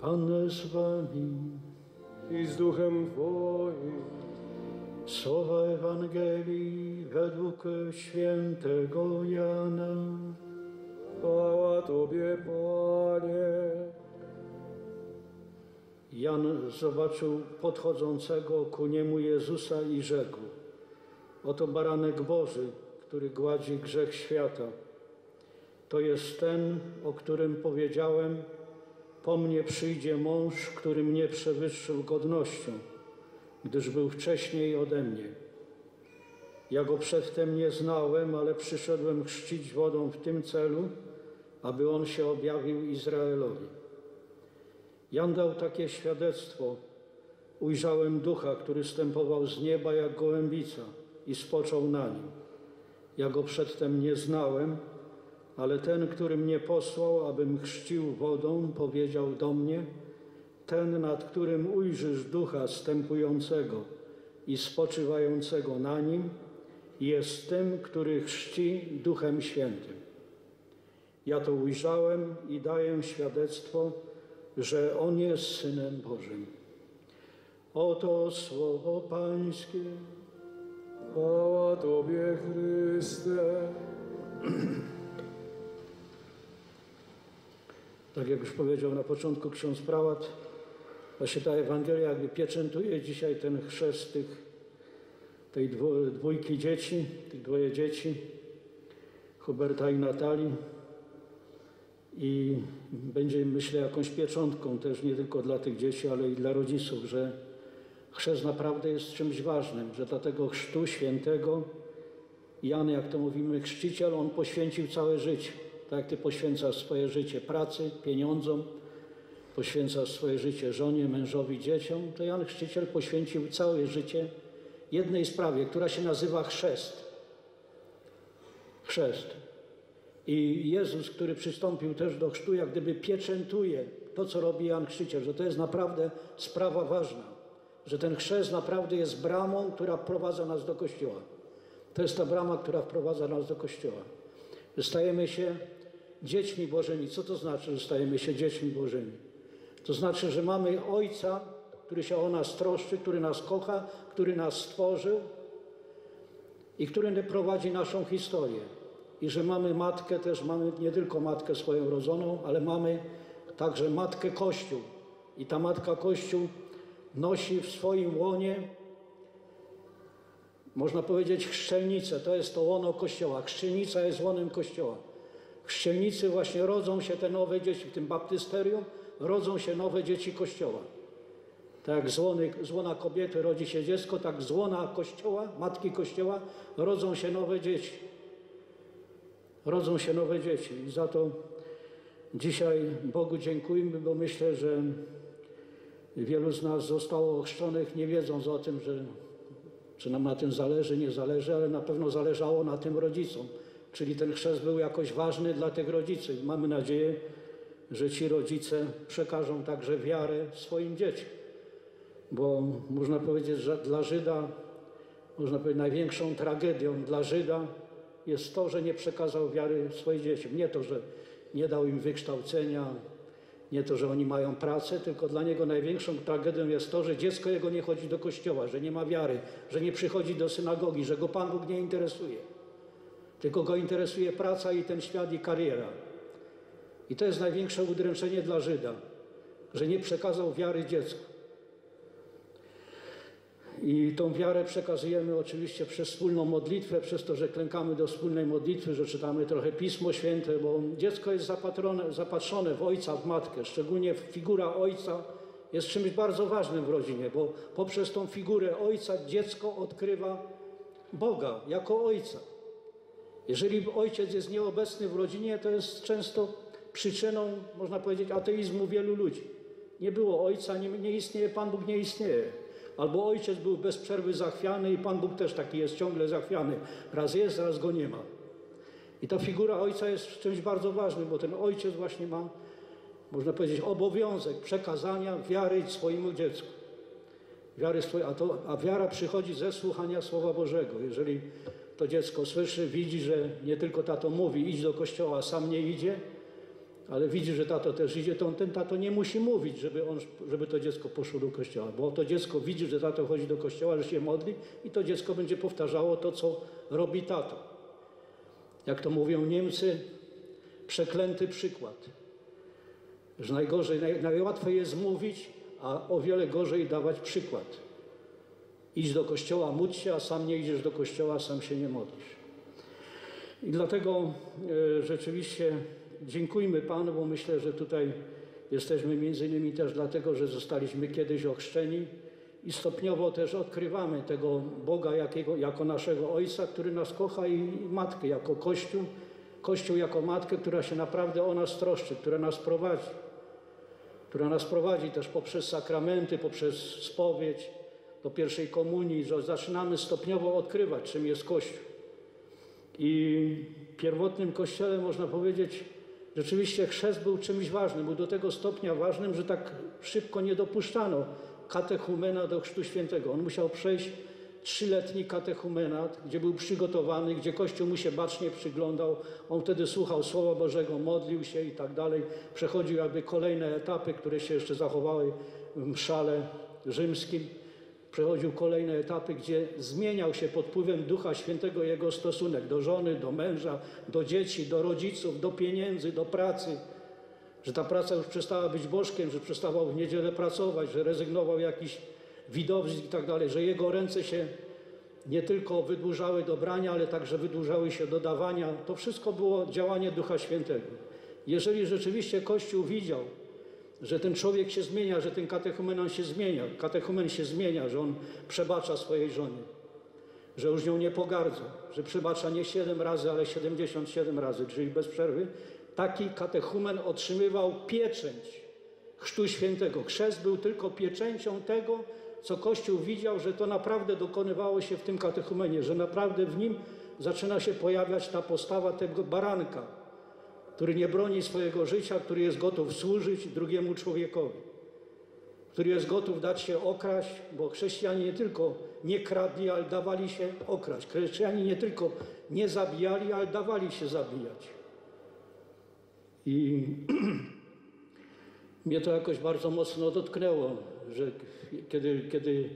Pan z wami i z duchem Twoim. Słowa Ewangelii według świętego Jana. Chwała Tobie, Panie. Jan zobaczył podchodzącego ku niemu Jezusa i rzekł: oto baranek Boży, który gładzi grzech świata. To jest ten, o którym powiedziałem: po mnie przyjdzie mąż, który mnie przewyższył godnością, gdyż był wcześniej ode mnie. Ja go przedtem nie znałem, ale przyszedłem chrzcić wodą w tym celu, aby on się objawił Izraelowi. Jan dał takie świadectwo: ujrzałem Ducha, który zstępował z nieba jak gołębica i spoczął na nim. Ja go przedtem nie znałem, ale ten, który mnie posłał, abym chrzcił wodą, powiedział do mnie: ten, nad którym ujrzysz Ducha zstępującego i spoczywającego na nim, jest tym, który chrzci Duchem Świętym. Ja to ujrzałem i daję świadectwo, że On jest Synem Bożym. Oto słowo Pańskie. Chwała Tobie, Chryste. Tak jak już powiedział na początku ksiądz prałat, właśnie ta Ewangelia jakby pieczętuje dzisiaj ten chrzest tej dwójki dzieci, tych dwoje dzieci, Huberta i Natalii. I będzie, myślę, jakąś pieczątką też nie tylko dla tych dzieci, ale i dla rodziców, że chrzest naprawdę jest czymś ważnym, że dla tego chrztu świętego Jan, jak to mówimy, chrzciciel, on poświęcił całe życie. Tak jak Ty poświęcasz swoje życie pracy, pieniądzom, poświęcasz swoje życie żonie, mężowi, dzieciom, to Jan Chrzciciel poświęcił całe życie jednej sprawie, która się nazywa chrzest. Chrzest. I Jezus, który przystąpił też do chrztu, jak gdyby pieczętuje to, co robi Jan Chrzciciel, że to jest naprawdę sprawa ważna, że ten chrzest naprawdę jest bramą, która wprowadza nas do Kościoła. To jest ta brama, która wprowadza nas do Kościoła. Że stajemy się dziećmi Bożymi. Co to znaczy, że stajemy się dziećmi Bożymi? To znaczy, że mamy Ojca, który się o nas troszczy, który nas kocha, który nas stworzył i który prowadzi naszą historię. I że mamy Matkę też, mamy nie tylko Matkę swoją rodzoną, ale mamy także Matkę Kościół. I ta Matka Kościół nosi w swoim łonie, można powiedzieć, chrzczelnicę. To jest to łono Kościoła. Chrzczelnica jest łonem Kościoła. W chrzczelnicy właśnie rodzą się te nowe dzieci. W tym baptysterium rodzą się nowe dzieci Kościoła. Tak jak z łona kobiety rodzi się dziecko, tak z łona Kościoła, Matki Kościoła rodzą się nowe dzieci. Rodzą się nowe dzieci. I za to dzisiaj Bogu dziękujmy, bo myślę, że wielu z nas zostało ochrzczonych, nie wiedząc o tym, czy nam na tym zależy, nie zależy, ale na pewno zależało na tym rodzicom. Czyli ten chrzest był jakoś ważny dla tych rodziców. I mamy nadzieję, że ci rodzice przekażą także wiarę swoim dzieciom. Bo można powiedzieć, że dla Żyda, można powiedzieć, największą tragedią dla Żyda jest to, że nie przekazał wiary swoim dzieciom. Nie to, że nie dał im wykształcenia, nie to, że oni mają pracę, tylko dla niego największą tragedią jest to, że dziecko jego nie chodzi do kościoła, że nie ma wiary, że nie przychodzi do synagogi, że go Pan Bóg nie interesuje. Tylko go interesuje praca i ten świat i kariera. I to jest największe udręczenie dla Żyda, że nie przekazał wiary dziecku. I tą wiarę przekazujemy oczywiście przez wspólną modlitwę, przez to, że klękamy do wspólnej modlitwy, że czytamy trochę Pismo Święte, bo dziecko jest zapatrzone w ojca, w matkę. Szczególnie figura ojca jest czymś bardzo ważnym w rodzinie, bo poprzez tą figurę ojca dziecko odkrywa Boga jako ojca. Jeżeli ojciec jest nieobecny w rodzinie, to jest często przyczyną, można powiedzieć, ateizmu wielu ludzi. Nie było ojca, nie istnieje, Pan Bóg nie istnieje. Albo ojciec był bez przerwy zachwiany i Pan Bóg też taki jest ciągle zachwiany. Raz jest, raz go nie ma. I ta figura ojca jest czymś bardzo ważnym, bo ten ojciec właśnie ma, można powiedzieć, obowiązek przekazania wiary swojemu dziecku. A wiara przychodzi ze słuchania Słowa Bożego. Jeżeli to dziecko słyszy, widzi, że nie tylko tato mówi, idź do kościoła, a sam nie idzie, ale widzi, że tato też idzie, to ten tato nie musi mówić, żeby to dziecko poszło do kościoła, bo to dziecko widzi, że tato chodzi do kościoła, że się modli i to dziecko będzie powtarzało to, co robi tato. Jak to mówią Niemcy, przeklęty przykład. Że najłatwiej jest mówić, a o wiele gorzej dawać przykład. Idź do kościoła, módl się, a sam nie idziesz do kościoła, a sam się nie modlisz. I dlatego rzeczywiście dziękujmy Panu, bo myślę, że tutaj jesteśmy między innymi też dlatego, że zostaliśmy kiedyś ochrzczeni i stopniowo też odkrywamy tego Boga jako naszego Ojca, który nas kocha, i Matkę jako Kościół. Kościół jako Matkę, która się naprawdę o nas troszczy, która nas prowadzi też poprzez sakramenty, poprzez spowiedź, do pierwszej komunii, że zaczynamy stopniowo odkrywać, czym jest Kościół. I w pierwotnym Kościele, można powiedzieć, rzeczywiście chrzest był czymś ważnym, był do tego stopnia ważnym, że tak szybko nie dopuszczano katechumena do Chrztu Świętego. On musiał przejść 3-letni katechumenat, gdzie był przygotowany, gdzie Kościół mu się bacznie przyglądał. On wtedy słuchał Słowa Bożego, modlił się i tak dalej. Przechodził jakby kolejne etapy, które się jeszcze zachowały w mszale rzymskim. Przechodził kolejne etapy, gdzie zmieniał się pod wpływem Ducha Świętego jego stosunek do żony, do męża, do dzieci, do rodziców, do pieniędzy, do pracy. Że ta praca już przestała być bożkiem, że przestawał w niedzielę pracować, że rezygnował jakiś widowisk i tak dalej, że jego ręce się nie tylko wydłużały do brania, ale także wydłużały się do dawania. To wszystko było działanie Ducha Świętego. Jeżeli rzeczywiście Kościół widział, że ten człowiek się zmienia, że ten katechumen się zmienia, że on przebacza swojej żonie, że już nią nie pogardza, że przebacza nie 7 razy, ale 77 razy, czyli bez przerwy, taki katechumen otrzymywał pieczęć Chrztu Świętego. Chrzest był tylko pieczęcią tego, co Kościół widział, że to naprawdę dokonywało się w tym katechumenie, że naprawdę w nim zaczyna się pojawiać ta postawa tego baranka, który nie broni swojego życia, który jest gotów służyć drugiemu człowiekowi, który jest gotów dać się okraść, bo chrześcijanie nie tylko nie kradli, ale dawali się okraść. Chrześcijanie nie tylko nie zabijali, ale dawali się zabijać. I mnie to jakoś bardzo mocno dotknęło, że kiedy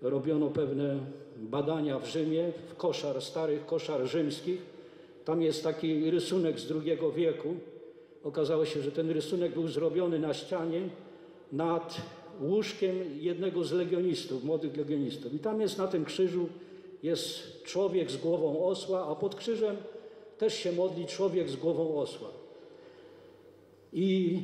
robiono pewne badania w Rzymie, w starych koszar rzymskich, tam jest taki rysunek z II wieku. Okazało się, że ten rysunek był zrobiony na ścianie nad łóżkiem jednego z legionistów, młodych legionistów. I tam jest na tym krzyżu jest człowiek z głową osła, a pod krzyżem też się modli człowiek z głową osła. I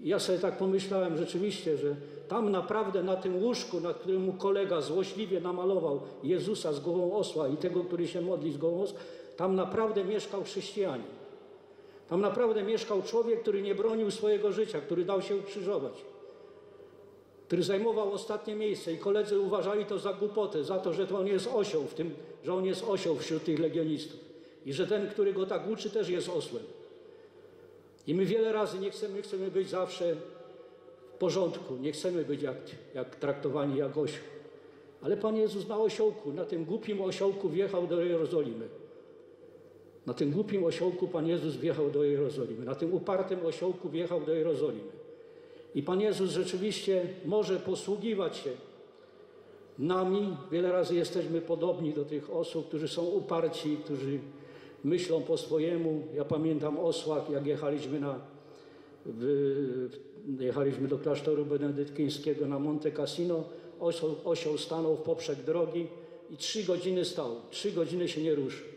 ja sobie tak pomyślałem rzeczywiście, że tam naprawdę na tym łóżku, na którym mu kolega złośliwie namalował Jezusa z głową osła i tego, który się modli z głową osła, tam naprawdę mieszkał chrześcijanin. Tam naprawdę mieszkał człowiek, który nie bronił swojego życia, który dał się ukrzyżować, który zajmował ostatnie miejsce i koledzy uważali to za głupotę, za to, że to on jest osioł że on jest osioł wśród tych legionistów i że ten, który go tak uczy, też jest osłem. I my wiele razy nie chcemy być zawsze w porządku, nie chcemy być jak traktowani jak osioł. Ale Pan Jezus na osiołku, na tym głupim osiołku wjechał do Jerozolimy. Na tym głupim osiołku Pan Jezus wjechał do Jerozolimy. Na tym upartym osiołku wjechał do Jerozolimy. I Pan Jezus rzeczywiście może posługiwać się nami. Wiele razy jesteśmy podobni do tych osób, którzy są uparci, którzy myślą po swojemu. Ja pamiętam osłach, jak jechaliśmy do klasztoru benedyktyńskiego na Monte Cassino. Osioł stanął w poprzek drogi i 3 godziny stał. 3 godziny się nie ruszył.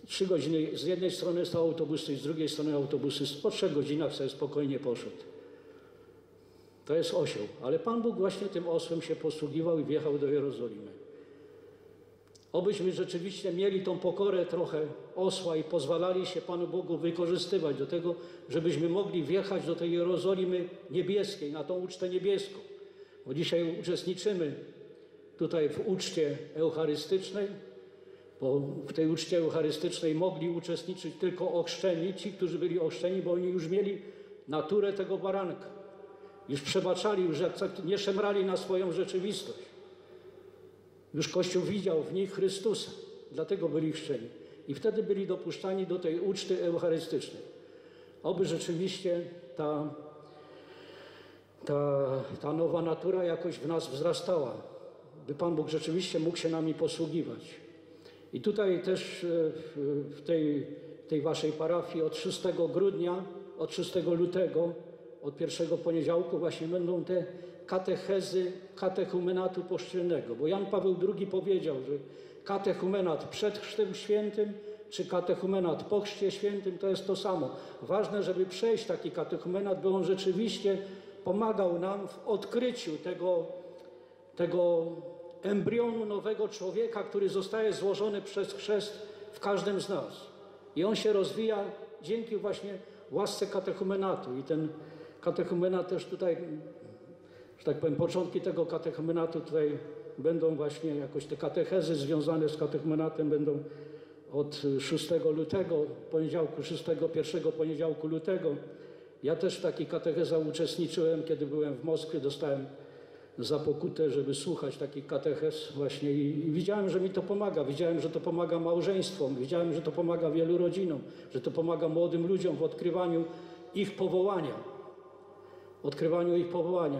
3 godziny, z jednej strony stał autobusy, z drugiej strony autobusy. Po 3 godzinach sobie spokojnie poszedł. To jest osioł. Ale Pan Bóg właśnie tym osłem się posługiwał i wjechał do Jerozolimy. Obyśmy rzeczywiście mieli tą pokorę trochę osła i pozwalali się Panu Bogu wykorzystywać do tego, żebyśmy mogli wjechać do tej Jerozolimy niebieskiej, na tą ucztę niebieską. Bo dzisiaj uczestniczymy tutaj w uczcie eucharystycznej, bo w tej uczcie eucharystycznej mogli uczestniczyć tylko ochrzczeni, ci, którzy byli ochrzczeni, bo oni już mieli naturę tego baranka. Już przebaczali, już nie szemrali na swoją rzeczywistość. Już Kościół widział w nich Chrystusa, dlatego byli chrzczeni. I wtedy byli dopuszczani do tej uczty eucharystycznej. Oby rzeczywiście ta nowa natura jakoś w nas wzrastała, by Pan Bóg rzeczywiście mógł się nami posługiwać. I tutaj też w tej waszej parafii od 6 grudnia, od 6 lutego, od pierwszego poniedziałku właśnie będą te katechezy katechumenatu poszczylnego, bo Jan Paweł II powiedział, że katechumenat przed Chrztem Świętym czy katechumenat po Chrzcie Świętym to jest to samo. Ważne, żeby przejść taki katechumenat, by on rzeczywiście pomagał nam w odkryciu tego embrionu nowego człowieka, który zostaje złożony przez chrzest w każdym z nas. I on się rozwija dzięki właśnie łasce katechumenatu. I ten katechumenat też tutaj, że tak powiem, początki tego katechumenatu tutaj będą właśnie jakoś te katechezy związane z katechumenatem będą od 6 lutego, pierwszego poniedziałku lutego. Ja też w takich katechezach uczestniczyłem, kiedy byłem w Moskwie, dostałem za pokutę, żeby słuchać takich katechez właśnie i widziałem, że mi to pomaga. Widziałem, że to pomaga małżeństwom, widziałem, że to pomaga wielu rodzinom, że to pomaga młodym ludziom w odkrywaniu ich powołania.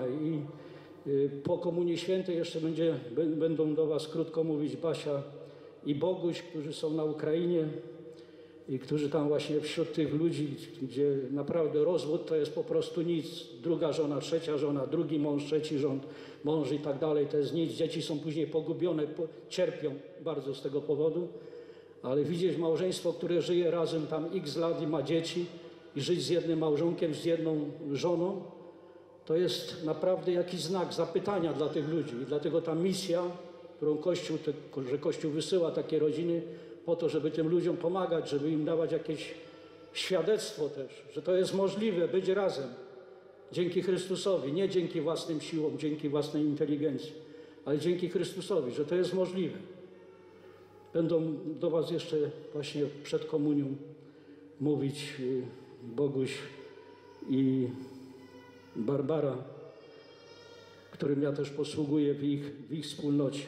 I po Komunii Świętej jeszcze będą do was krótko mówić Basia i Boguś, którzy są na Ukrainie i którzy tam właśnie wśród tych ludzi, gdzie naprawdę rozwód to jest po prostu nic. Druga żona, trzecia żona, drugi mąż, trzeci mąż i tak dalej, to jest nic. Dzieci są później pogubione, cierpią bardzo z tego powodu. Ale widzieć małżeństwo, które żyje razem tam x lat i ma dzieci i żyć z jednym małżonkiem, z jedną żoną, to jest naprawdę jakiś znak zapytania dla tych ludzi. I dlatego ta misja, którą Kościół wysyła takie rodziny po to, żeby tym ludziom pomagać, żeby im dawać jakieś świadectwo też, że to jest możliwe być razem dzięki Chrystusowi, nie dzięki własnym siłom, dzięki własnej inteligencji, ale dzięki Chrystusowi, że to jest możliwe. Będą do was jeszcze właśnie przed komunią mówić Boguś i Barbara, którym ja też posługuję w ich wspólnocie.